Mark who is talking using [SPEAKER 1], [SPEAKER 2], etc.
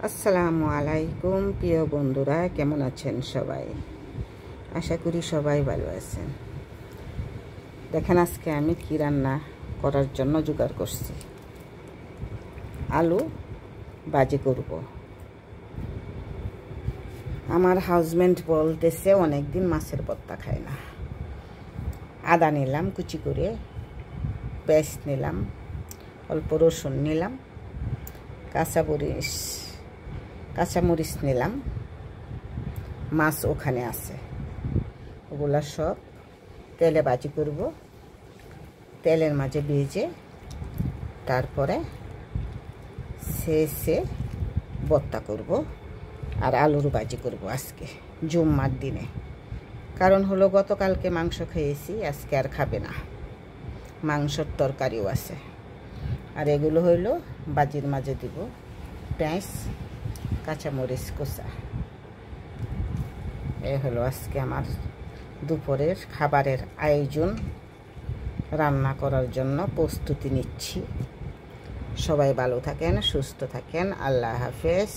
[SPEAKER 1] আসসালামু আলাইকুম প্রিয় বন্ধুরা, কেমন আছেন সবাই? আশা করি সবাই ভালো আছেন। দেখেন আজকে আমি কি রান্না করার জন্য জোগাড় করছি। আলু ভাজি করব। আমার হাজবেন্ড বলতেছে অনেকদিন মাছের ভর্তা খায় না। আদা নিলাম কুচি করে, পেঁয়াজ নিলাম, অল্প রসুন নিলাম, কাঁচামরিচ নিলাম, মাছ ওখানে আছে, ওগুলা সব তেলে ভাজি করব। তেলের মাঝে ভেজে তারপরে শেষে ভর্তা করব আর আলুর ভাজি করব আজকে জুম্মার দিনে। কারণ হলো গতকালকে মাংস খেয়েছি, আজকে আর খাবে না, মাংসর তরকারিও আছে। আর এগুলো হইলো ভাজির মাঝে দিব পেঁয়াজ, কাঁচামরিচ কোচা। এ হলো আজকে আমার দুপুরের খাবারের আয়োজন। রান্না করার জন্য প্রস্তুতি নিচ্ছি। সবাই ভালো থাকেন, সুস্থ থাকেন। আল্লাহ হাফেজ।